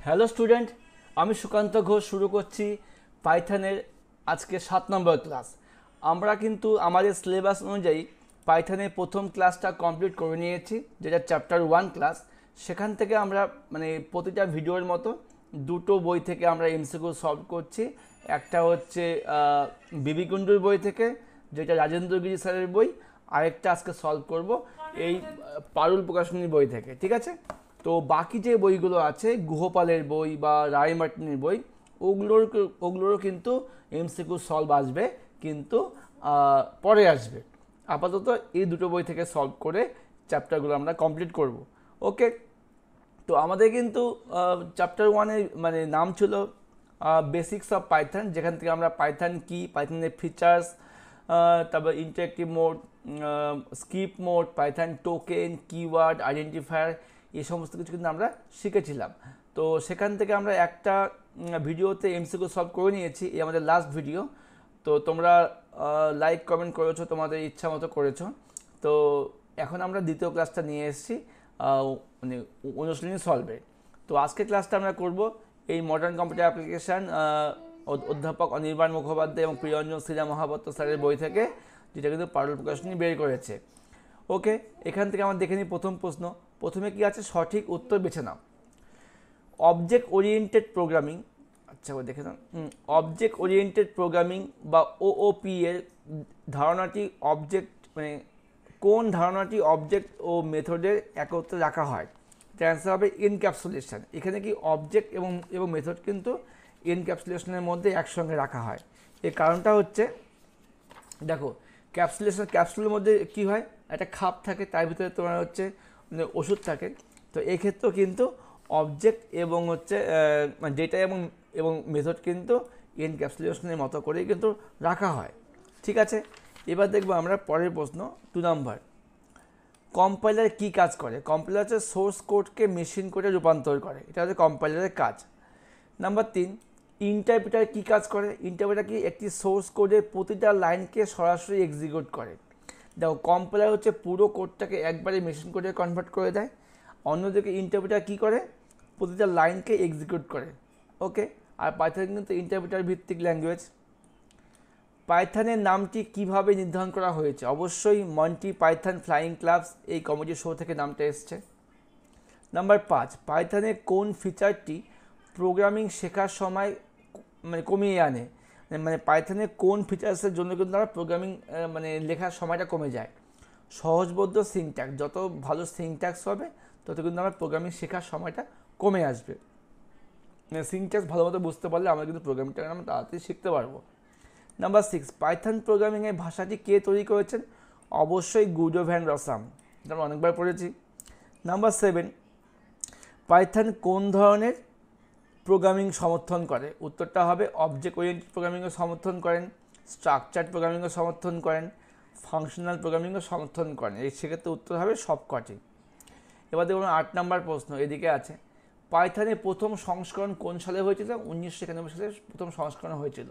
Hello student, আমি সুকান্ত ঘোষ শুরু করছি পাইথনের আজকে 7 নম্বর ক্লাস। আমরা কিন্তু আমাদের সিলেবাস অনুযায়ী পাইথনের প্রথম ক্লাসটা কমপ্লিট করে নিয়েছি, যেটা চ্যাপ্টার 1 ক্লাস। সেখান থেকে আমরা প্রতিটা ভিডিওর মতো দুটো বই থেকে আমরা এমসিকিউ সলভ করছি। একটা হচ্ছে বিবি কুণ্ডুর বই থেকে, যেটা রাজেন্দ্রগিরি স্যারের বই। আরেকটা আজকে সলভ করব এই পারুল প্রকাশনীর বই থেকে, ঠিক আছে? তো বাকি যে বইগুলো আছে, গুহপালের বই বা রায় মার্টিনের বই, ওগুলোরও কিন্তু এমসিকিউ সলভ আসবে, কিন্তু পরে আসবে। আপাতত এই দুটো বই থেকে সলভ করে চ্যাপ্টারগুলো আমরা কমপ্লিট করব। ওকে, তো আমাদের কিন্তু চ্যাপ্টার 1-এর নাম ছিল বেসিক্স অফ পাইথন, যেখান থেকে আমরা পাইথন কি, পাইথনের ফিচার্স, তারপর interactive mode, skip mode, Python token, keyword, identifier, এই সমস্ত কিছু কিন্তু আমরা শিখেছিলাম। তো সেখান থেকে আমরা একটা ভিডিওতে এমসিকিউ সলভ করে নিয়েছি, এই আমাদের লাস্ট ভিডিও। তো তোমরা লাইক কমেন্ট করেছো, তোমাদের ইচ্ছা মতো করেছো। তো এখন আমরা দ্বিতীয় ক্লাসটা নিয়ে এসেছি অনুশীলনী সলভে। তো আজকে ক্লাসটা আমরা করব এই মডার্ন কম্পিউটার অ্যাপ্লিকেশান অধ্যাপক অনির্বাণ মুখোপাধ্যায় এবং প্রিয়ঞ্জন শ্রীরা মহাপাত্র স্যারের বই থেকে, যেটা কিন্তু পারুল প্রকাশনী বের করেছে। ওকে, এখান থেকে আমরা দেখে নিই প্রথম প্রশ্ন। প্রথমে কি আছে, সঠিক উত্তর বেছে নাও। অবজেক্ট ওরিয়েন্টেড প্রোগ্রামিং, আচ্ছা দেখে নাও। অবজেক্ট ওরিয়েন্টেড প্রোগ্রামিং বা ওওপি এর ধারণাটি কোন ধারণাটি অবজেক্ট ও মেথডের একত্রে রাখা হয়? অ্যান্সার হবে এনক্যাপসুলেশন। এখানে কি অবজেক্ট এবং মেথড কিন্তু এনক্যাপসুলেশনের মধ্যে একসঙ্গে রাখা হয়। এর কারণটা হচ্ছে, দেখো, ক্যাপসুলের মধ্যে কি হয়, একটা খাপ থাকে, তার ভিতরে তোমার হচ্ছে ওষুধ থাকে। তো এক্ষেত্রেও কিন্তু অবজেক্ট এবং হচ্ছে ডেটা এবং মেথড কিন্তু এনক্যাপসুলেশনের মতো করেই কিন্তু রাখা হয়। ঠিক আছে, এবার দেখবো আমরা পরের প্রশ্ন 2 নম্বর। কম্পাইলার কি কাজ করে? কম্পাইলার হচ্ছে সোর্স কোডকে মেশিন কোডে রূপান্তর করে, এটা হচ্ছে কম্পাইলারের কাজ। নাম্বার 3, ইন্টারপ্রিটার কি কাজ করে? ইন্টারপ্রিটার কি একটি সোর্স কোডের প্রতিটা লাইনকে সরাসরি এক্সিকিউট করে। দেখো, কম্পাইলার হচ্ছে পুরো কোডটাকে একবারে মেশিন কোডে কনভার্ট করে দেয়, অন্যদিকে ইন্টারপ্রিটার কি করে, প্রতিটা লাইনকে এক্সিকিউট করে। ওকে, আর পাইথন কিন্তু ইন্টারপ্রিটার ভিত্তিক ল্যাঙ্গুয়েজ। পাইথনের নামটি কিভাবে নির্ধারণ করা হয়েছে? অবশ্যই মন্টি পাইথন ফ্লাইং ক্লাবস এই কমেডি শো থেকে নামটা এসছে। নাম্বার 5, পাইথনের কোন ফিচারটি প্রোগ্রামিং শেখার সময় কমিয়ে আনে? পাইথনের কোন ফিচার্সের জন্য কিন্তু আমরা প্রোগ্রামিং লেখার সময়টা কমে যায়? সহজবোধ্য সিনট্যাক্স, যত ভালো সিনট্যাক্স হবে তত কিন্তু আমরা প্রোগ্রামিং শেখার সময়টা কমে আসবে। সিনট্যাক্স ভালো মতো বুঝতে পারলে আমরা কিন্তু প্রোগ্রামিংটা আমরা তাড়াতাড়ি শিখতে পারবো। নাম্বার 6, পাইথন প্রোগ্রামিংয়ের ভাষাটি কে তৈরি করেছেন? অবশ্যই গুডো ভ্যান রসাম, এটা আমরা অনেকবার পড়েছি। নাম্বার 7, পাইথন কোন ধরনের প্রোগ্রামিং সমর্থন করে? উত্তরটা হবে অবজেক্ট ওরিয়েন্টেড প্রোগ্রামিংও সমর্থন করেন, স্ট্রাকচার্ড প্রোগ্রামিংও সমর্থন করেন, ফাংশনাল প্রোগ্রামিংও সমর্থন করেন। এই সেক্ষেত্রে উত্তর হবে সবকটি। এবার দেখুন 8 নম্বর প্রশ্ন, এদিকে আছে, পাইথনের প্রথম সংস্করণ কোন সালে হয়েছিল? 1991 সালে প্রথম সংস্করণ হয়েছিল।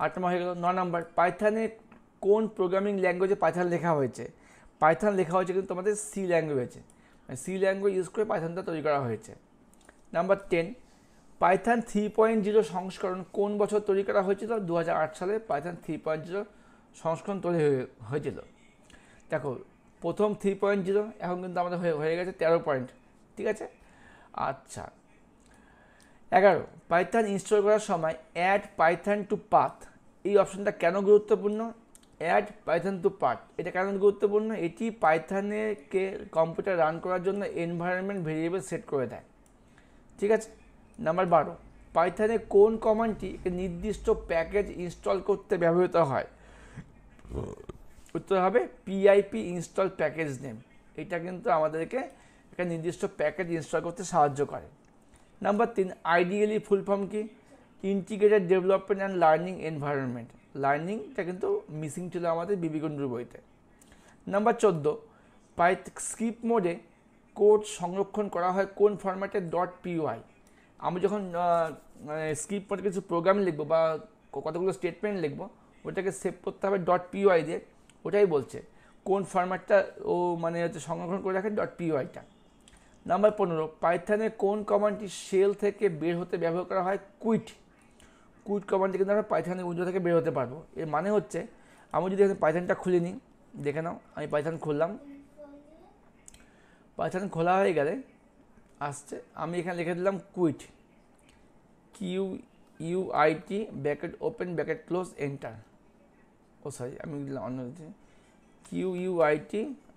8 নম্বর হয়ে গেল। 9 নম্বর, পাইথনে কোন প্রোগ্রামিং ল্যাঙ্গুয়েজে পাইথন লেখা হয়েছে? পাইথন লেখা হয়েছে কিন্তু আমাদের সি ল্যাঙ্গুয়েজে, সি ল্যাঙ্গুয়েজ ইউজ করে পাইথনটা তৈরি করা হয়েছে। নাম্বার 10, পাইথন 3.0 সংস্করণ কোন বছর তৈরি করা হয়েছিল? 2008 সালে পাইথন 3.0 সংস্করণ তৈরি হয়েছিল। দেখো, প্রথম 3.0, এখন কিন্তু আমাদের হয়ে গেছে 13 ঠিক আছে। আচ্ছা, 11, পাইথন ইনস্টল করার সময় অ্যাড পাইথন টু পাথ এই অপশনটা কেন গুরুত্বপূর্ণ? অ্যাড পাইথন টু পাথ এটা কেন গুরুত্বপূর্ণ? এটি পাইথনকে কম্পিউটার রান করার জন্য এনভায়রনমেন্ট ভেরিয়েবল সেট করে দেয়। ঠিক আছে। নাম্বার 12, পাইথনে কোন কমান্ডটি একটি নির্দিষ্ট প্যাকেজ ইনস্টল করতে ব্যবহৃত হয়? উত্তর হবে পিআইপি ইনস্টল প্যাকেজ নেম। এটা কিন্তু আমাদেরকে একটা নির্দিষ্ট প্যাকেজ ইনস্টল করতে সাহায্য করে। নাম্বার 3, আইডিয়ালি ফুল ফর্ম কি? Integrated development and learning environment. লার্নিংটা কিন্তু মিসিং ছিল আমাদের বিবি কুণ্ডুর বইতে। নাম্বার 14, স্কিপ মোডে কোড সংরক্ষণ করা হয় কোন ফরম্যাটে? .py। আমি যখন স্কিপ মোডে কিছু প্রোগ্রাম লিখবো বা কতগুলো স্টেটমেন্ট লিখবো, ওটাকে সেভ করতে হবে .py দিয়ে। ওটাই বলছে কোন ফরম্যাটটা ও হচ্ছে সংরক্ষণ করে রাখে, .pyটা। নাম্বার 15, পাইথনে কোন কমান্ডটি শেল থেকে বের হতে ব্যবহার করা হয়? কুইট। কুইট কমান্ডটি কিন্তু আমরা পাইথনের উইন্ডো থেকে বের হতে পারবো। এর মানে হচ্ছে আমি যদি এখানে পাইথনটা খুলে নিই, দেখে নাও আমি পাইথন খুললাম, পাইথন খোলা হয়ে গেলে আসছে, আমি এখানে লিখে দিলাম quit, QUIT bracket open bracket close enter. Oh sorry, আমি দিলাম অন্য QUIT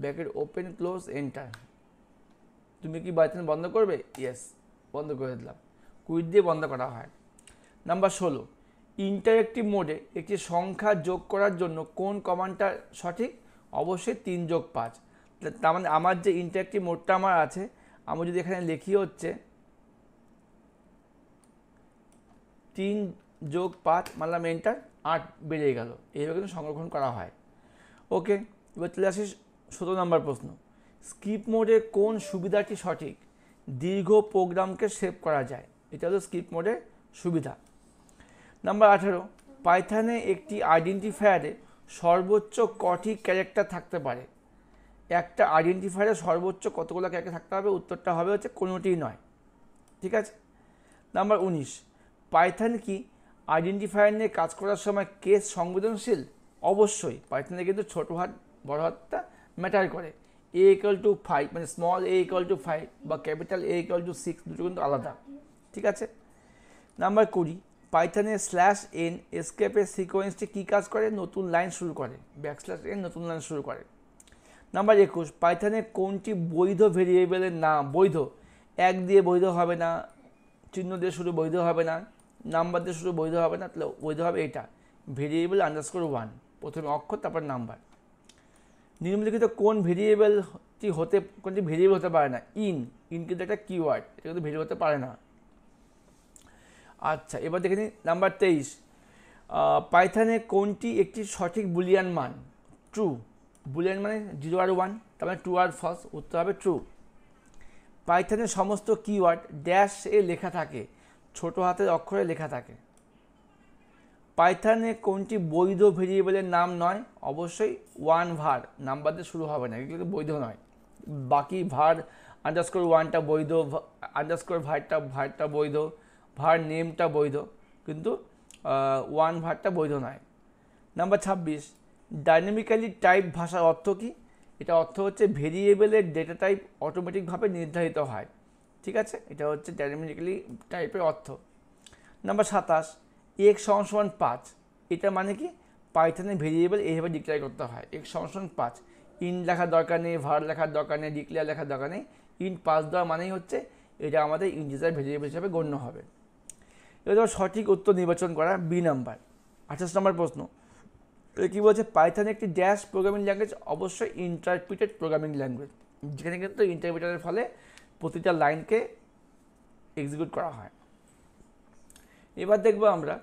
bracket open close enter. তুমি কি পাইথন বন্ধ করবে? ইয়েস, বন্ধ করে দিলাম। কুইট দিয়ে বন্ধ করা হয়। নাম্বার 16, ইন্টারেক্টিভ মোডে একটি সংখ্যা যোগ করার জন্য কোন কমান্ডটা সঠিক? অবশ্যই 3 যোগ 5। তার মানে আমার যে ইন্টারেক্টিভ মোডটা আমার আছে, আমি যদি এখানে লিখি হচ্ছে 3 যোগ 5 মানলাম এন্টার, 8 বেড়ে গেল। এইভাবে কিন্তু সংরক্ষণ করা হয়। ওকে, এবার চলে আসি 17 নম্বর প্রশ্ন। স্কিপ মোডে কোন সুবিধাটি সঠিক? দীর্ঘ প্রোগ্রামকে সেভ করা যায়, এটা হলো স্কিপ মোডের সুবিধা। নাম্বার 18, পাইথনে একটি আইডেন্টিফায়ারে সর্বোচ্চ কটি ক্যারেক্টার থাকতে পারে? একটা আইডেন্টিফায়ারে সর্বোচ্চ কতগুলো ক্যারেক্টার থাকতে হবে? উত্তরটা হবে হচ্ছে কোনোটিই নয়। ঠিক আছে। নাম্বার 19, পাইথন কি আইডেন্টিফায়ার নিয়ে কাজ করার সময় কেস সংবেদনশীল? অবশ্যই, পাইথনে কিন্তু ছোটো হাত বড় হাতটা ম্যাটার করে। A=5 মানে স্মল a=5 বা ক্যাপিটাল A=6 দুটো কিন্তু আলাদা। ঠিক আছে। নাম্বার 20, পাইথনে /n এসকেপের সিকোয়েন্সটি কী কাজ করে? নতুন লাইন শুরু করে। \n নতুন লাইন শুরু করে। নাম্বার 21, পাইথনে কোনটি বৈধ ভেরিয়েবলের নাম? বৈধ, 1 দিয়ে বৈধ হবে না, চিহ্ন দিয়ে শুরু বৈধ হবে না, নাম্বার দিয়ে শুরু বৈধ হবে না, তাহলে বৈধ হবে এটা ভেরিয়েবল _1, প্রথমে অক্ষর তারপর নাম্বার। নিম্নলিখিত কোন ভেরিয়েবলটি কোনটি ভেরিয়েবল হতে পারে না? ইন কিন্তু একটা কিওয়ার্ড, এটা কিন্তু ভেরিয়েবল হতে পারে না। আচ্ছা, এবার দেখে নিই নাম্বার 23, পাইথনে কোনটি একটি সঠিক বুলিয়ান মান? ট্রু। বুলিয়ান মানে 0 আর 1, তার মানে ট্রু আর ফলস, উত্তর হবে ট্রু। পাইথনের সমস্ত কিওয়ার্ড --এ লেখা থাকে, ছোট হাতের অক্ষরে লেখা থাকে। পাইথনে কোনটি বৈধ ভেরিয়েবলের নাম নয়? অবশ্যই var, নাম্বার দিয়ে শুরু হবে না, এগুলো বৈধ নয়। বাকি var_1টা বৈধ, ভারটা বৈধ, var নেমটা বৈধ, কিন্তু varটা বৈধ নয়। নাম্বার 26, ডাইনামিক্যালি টাইপ ভাষার অর্থ কী? এটা অর্থ হচ্ছে ভেরিয়েবলের ডেটা টাইপ অটোমেটিকভাবে নির্ধারিত হয়। ঠিক আছে, এটা হচ্ছে ডাইনামিক্যালি টাইপের অর্থ। নাম্বার 27, x = 5, এটা মানে কি? পাইথনে ভেরিয়েবল এইভাবে ডিক্লেয়ার করতে হয়, x = 5। ইন লেখার দরকার নেই, ভার লেখার দরকার নেই, ডিক্লেয়ার লেখার দরকার নেই। ইন 5 দেওয়া মানেই হচ্ছে এটা আমাদের ইন্টিজার ভেরিয়েবল হিসাবে গণ্য হবে। এবার সঠিক উত্তর নির্বাচন করা, বি নাম্বার। 28 নম্বর প্রশ্ন, কী বলছে? পাইথন একটি ড্যাশ প্রোগ্রামিং ল্যাঙ্গুয়েজ, অবশ্যই ইন্টারপ্রিটেড প্রোগ্রামিং ল্যাঙ্গুয়েজ, যেখানে কিন্তু ইন্টারপ্রিটারের ফলে প্রতিটা লাইনকে এক্সিকিউট করা হয়। এবার দেখব আমরা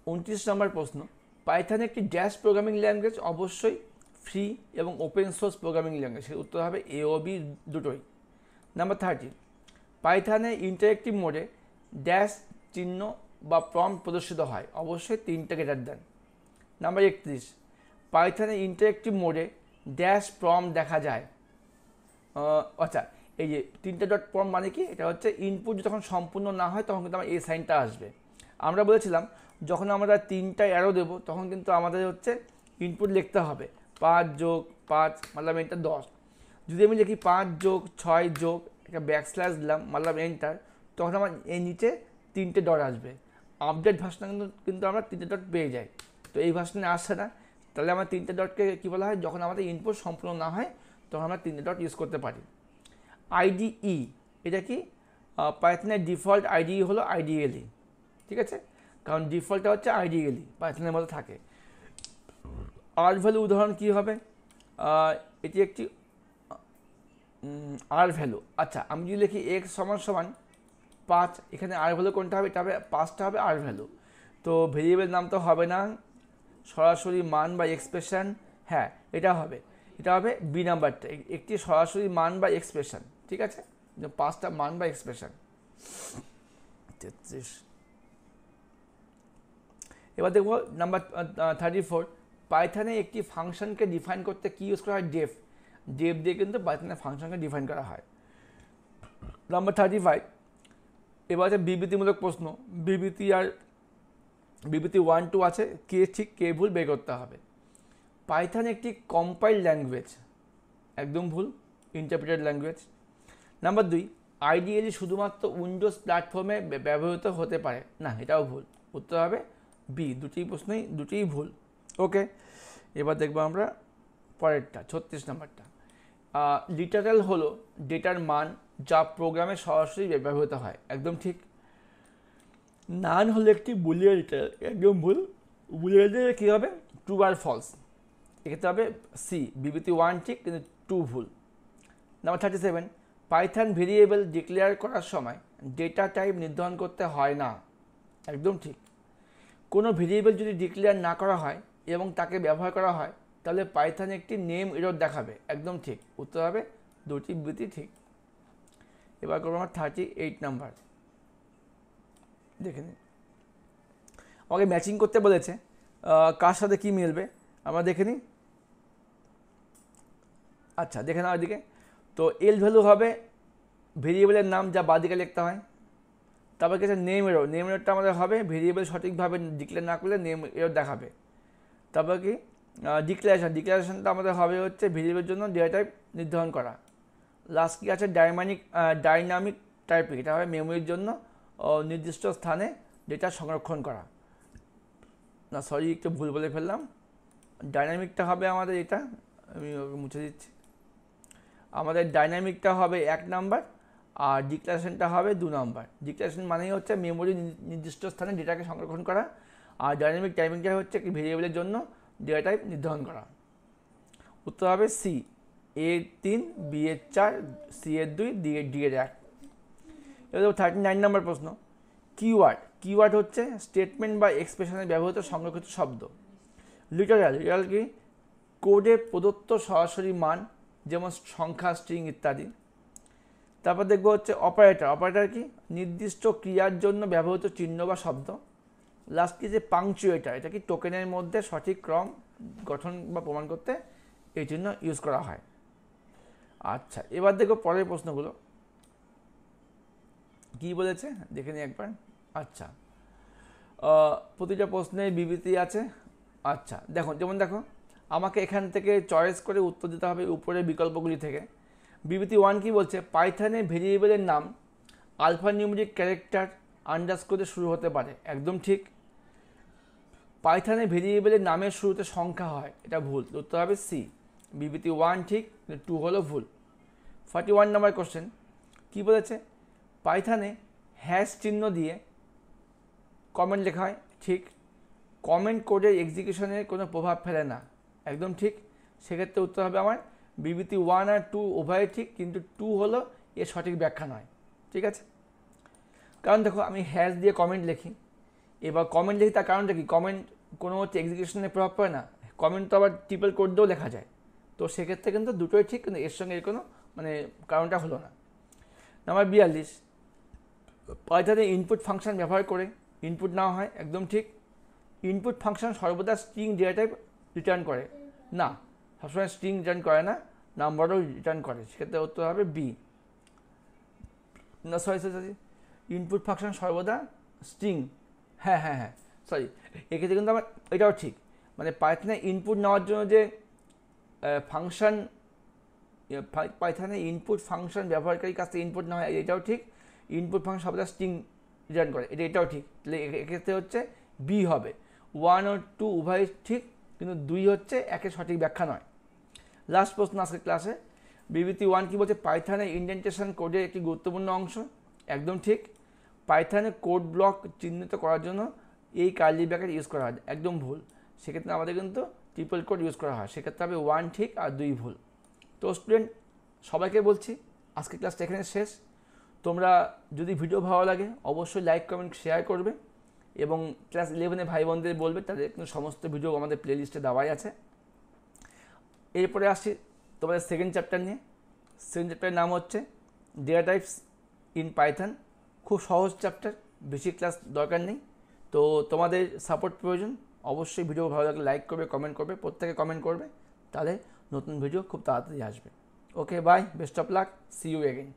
29 নম্বর প্রশ্ন, পাইথন একটি ড্যাশ প্রোগ্রামিং ল্যাঙ্গুয়েজ, অবশ্যই ফ্রি এবং ওপেন সোর্স প্রোগ্রামিং ল্যাঙ্গুয়েজ, সেটা উত্তর হবে A ও B দুটোই। নাম্বার 30, পাইথনে ইন্টারেক্টিভ মোডে ড্যাশ চিহ্ন বা প্রম্পট প্রদর্শিত হয়, অবশ্যই 3টা গ্রেটার দেন। নাম্বার 31, পাইথনে ইন্টারেক্টিভ মোডে ড্যাশ প্রম্পট দেখা যায়। আচ্ছা, এই যে 3টা ডট প্রম্পট মানে কি? এটা হচ্ছে ইনপুট যখন সম্পূর্ণ না হয় তখন কিন্তু আমার এই সাইনটা আসবে। আমরা বলেছিলাম যখন আমরা 3টা অ্যারো দেবো তখন কিন্তু আমাদের হচ্ছে ইনপুট লিখতে হবে 5 + 5 মানলাম এন্টার 10। যদি আমি লিখি 5 + 6 একটা ব্যাকস্ল্যাশ দিলাম মানলাম এন্টার, তখন আমার এই নিচে 3টে ডট আসবে। আপডেট ভার্সনে কিন্তু আমরা 3টে ডট পেয়ে যাই, তো এই ভার্সনে আসছে না, তাহলে আমার 3টে ডটকে কী বলা হয়? যখন আমাদের ইনপুট সম্পূর্ণ না হয় তখন আমরা 3টে ডট ইউজ করতে পারি। IDE, এটা কি? পাইথনের ডিফল্ট IDE হলো IDLE। ঠিক আছে, কারণ ডিফল্টটা হচ্ছে IDLE, পাইথনের মধ্যে থাকে। আর ভ্যালু উদাহরণ কী হবে? এটি একটি আর ভ্যালু। আচ্ছা, আমি যদি লিখি x = 5, এখানে আর ভ্যালু কোনটা হবে? এটা হবে 5টা হবে আর ভ্যালু। তো ভেরিয়েবল নাম তো হবে না, সরাসরি মান বা এক্সপ্রেশন, হ্যাঁ এটা হবে বি নাম্বারটা, একটি সরাসরি মান বা এক্সপ্রেশন। ঠিক আছে, 5টা মান বা এক্সপ্রেশন। 33, এবার দেখব নাম্বার 34, পাইথনে একটি ফাংশনকে ডিফাইন করতে কি ইউজ করা হয়? ডেফ দিয়ে কিন্তু পাইথনের ফাংশনকে ডিফাইন করা হয়। নাম্বার 35, এবার আছে বিবৃতিমূলক প্রশ্ন। বিবৃতি 1-2 আছে, কে ঠিক কে ভুল বের করতে হবে। পাইথন একটি কম্পাইল ল্যাঙ্গুয়েজ, একদম ভুল, ইন্টারপ্রিটেড ল্যাঙ্গুয়েজ। নাম্বার 2, আইডিয়ালি শুধুমাত্র উইন্ডোজ প্ল্যাটফর্মে ব্যবহৃত হতে পারে, না এটাও ভুল, উত্তর হবে বি। দুটিই ভুল। ওকে, এবার দেখবো আমরা পরেরটা, 36 নম্বরটা। লিটারাল হলো ডেটার মান যা প্রোগ্রামে সরাসরি ব্যবহৃত হয়, একদম ঠিক। নান হলো একটি বুলিয়ান লিটারাল, একদম ভুল। বুলিয়ান লিটারাল কী হবে, ট্রু আর ফলস, এক্ষেত্রে হবে সি। বিবৃতি 1 ঠিক কিন্তু 2 ভুল। নাম্বার 37, পাইথন ভেরিয়েবল ডিক্লেয়ার করার সময় ডেটা টাইপ নির্ধারণ করতে হয় না, একদম ঠিক। কোনো ভেরিয়েবল যদি ডিক্লেয়ার না করা হয় এবং তাকে ব্যবহার করা হয় তাহলে পাইথন একটি নেম এরর দেখাবে, একদম ঠিক, উত্তর হবে দুটি বিবৃতি ঠিক। এবার করবো আমার 38 নাম্বার, দেখে নিন। আমাকে ম্যাচিং করতে বলেছে, কার সাথে কি মিলবে আমরা দেখে নিই। আচ্ছা দেখে নাও এদিকে। তো এল ভ্যালু হবে ভেরিয়েবলের নাম যা বাদিকে লিখতে হয়। তারপর কিছু নেম এররটা আমাদের হবে ভেরিয়েবল সঠিকভাবে ডিক্লেয়ার না করলে নেম এরর দেখাবে। তারপর কি ডিক্লারেশনটা আমাদের হবে হচ্ছে ভেরিয়েবলের জন্য ডেটা টাইপ নির্ধারণ করা। লাস্ট কি আছে, ডাইনামিক টাইপিং, এটা হবে মেমোরির জন্য নির্দিষ্ট স্থানে ডেটা সংরক্ষণ করা। না সরি, একটু ভুল বলে ফেললাম, ডাইনামিকটা হবে আমাদের এটা, আমি মুছে দিচ্ছি। আমাদের ডাইনামিকটা হবে 1 নাম্বার আর ডিক্লারেশনটা হবে 2 নাম্বার। ডিক্লারেশন মানেই হচ্ছে মেমোরি নির্দিষ্ট স্থানে ডেটাকে সংরক্ষণ করা, আর ডাইনামিক টাইপিংটা হচ্ছে একটি ভেরিয়েবলের জন্য ডেটা টাইপ নির্ধারণ করা। উত্তর হবে সি, এর 3, বি এর 4, সি এর 2, ডি এর 1। এবার 39 নম্বর প্রশ্ন, কিওয়ার্ড হচ্ছে স্টেটমেন্ট বা এক্সপ্রেশনে ব্যবহৃত সংরক্ষিত শব্দ। লিটারাল কি, কোডে প্রদত্ত সরাসরি মান, যেমন সংখ্যা, স্ট্রিং ইত্যাদি। তারপর দেখবো হচ্ছে অপারেটর কি, নির্দিষ্ট ক্রিয়ার জন্য ব্যবহৃত চিহ্ন বা শব্দ। লাস্ট কি যে পাংচুয়েটার, এটা কি টোকেনের মধ্যে সঠিক ক্রম গঠন বা প্রমাণ করতে এই জন্য ইউজ করা হয়। আচ্ছা এবার দেখো পরের প্রশ্নগুলো কি বলেছে দেখে নিই একবার। আচ্ছা প্রতিটা প্রশ্নে বিবৃতি আছে। আচ্ছা দেখো আমাকে এখান থেকে চয়েস করে উত্তর দিতে হবে উপরের বিকল্পগুলি থেকে। বিবৃতি 1 কি বলছে, পাইথনে ভেরিয়েবলের নাম আলফানিউমেরিক ক্যারেক্টার আন্ডারস্কোরে শুরু হতে পারে, একদম ঠিক। পাইথনে ভেরিয়েবলের নামের শুরুতে সংখ্যা হয়, এটা ভুল, উত্তর হবে সি। বিবৃতি 1 ঠিক, 2 হলো ভুল। 41 নম্বর কোশ্চেন কি বলেছে, পাইথনে হ্যাশ চিহ্ন দিয়ে কমেন্ট লেখা হয়, ঠিক। কমেন্ট কোডের এক্সিকিউশনের কোনো প্রভাব ফেলে না, একদম ঠিক। সেক্ষেত্রে উত্তর হবে আমার বিবৃতি 1 আর 2 উভয় ঠিক, কিন্তু 2 হলো এর সঠিক ব্যাখ্যা নয়, ঠিক আছে। কারণ দেখো আমি হ্যাশ দিয়ে কমেন্ট লিখি, এবার কমেন্ট লিখি তার কারণটা কি, কমেন্ট কোনো হচ্ছে এক্সিকিউশনে প্রভাব পড়ে না, কমেন্ট তো আবার ট্রিপল কোড দিয়েও লেখা যায়, তো সেক্ষেত্রে কিন্তু দুটোই ঠিক, কিন্তু এর সঙ্গে এর কোনো কারণটা হলো না। নাম্বার 42, পাইথনে ইনপুট ফাংশন ব্যবহার করে ইনপুট নেওয়া হয়, একদম ঠিক। ইনপুট ফাংশন সর্বদা স্ট্রিং ডেটা টাইপ রিটার্ন করে না, সবসময় স্ট্রিং রিটার্ন করে না, নাম্বারও রিটার্ন করে, সেক্ষেত্রে উত্তর হবে বি। না সরি, ইনপুট ফাংশন সর্বদা স্ট্রিং, হ্যাঁ সরি, এক্ষেত্রে কিন্তু আমার এটাও ঠিক, পাইথনে ইনপুট নেওয়ার জন্য যে পাইথনে ইনপুট ফাংশন ব্যবহারকারীর কাছ থেকে ইনপুট নেওয়া হয়, এটাও ঠিক। ইনপুট ফাংশন সর্বদা স্ট্রিং রিটার্ন করে, এটাও ঠিক, তাহলে এক্ষেত্রে হচ্ছে বি হবে। 1 ও 2 উভয় ঠিক, কিন্তু 2 হচ্ছে একের সঠিক ব্যাখ্যা নয়। লাস্ট প্রশ্ন আজকের ক্লাসে, বিবৃতি 1 কি বলছে, পাইথনে ইন্ডেন্টেশন কোডের একটি গুরুত্বপূর্ণ অংশ, একদম ঠিক। পাইথনে কোড ব্লক চিহ্নিত করার জন্য এই কার্লি ব্র্যাকেট ইউজ করা হয়, একদম ভুল। সেক্ষেত্রে আমাদের কিন্তু ট্রিপল কোড ইউজ করা হয়, সেক্ষেত্রে হবে 1 ঠিক আর 2 ভুল। তো স্টুডেন্ট সবাইকে বলছি আজকের ক্লাসটা এখানে শেষ। তোমরা যদি ভিডিও ভালো লাগে অবশ্যই লাইক কমেন্ট শেয়ার করবে এবং ক্লাস 11-এ ভাই বোনদের বলবে, তাদের কিন্তু সমস্ত ভিডিও আমাদের প্লেলিস্টে দেওয়াই আছে। এরপরে আসছি তোমাদের সেকেন্ড চ্যাপ্টার নিয়ে। সেকেন্ড চ্যাপ্টারের নাম হচ্ছে ডেটা টাইপস ইন পাইথন। খুব সহজ চ্যাপ্টার, বেশি ক্লাস দরকার নেই, তো তোমাদের সাপোর্ট প্রয়োজন। অবশ্যই ভিডিও ভালো লাগলে লাইক করবে, কমেন্ট করবে, প্রত্যেকে কমেন্ট করবে, তাহলে নতুন ভিডিও খুব তাড়াতাড়ি আসবে। Okay bye, best of luck, see you again.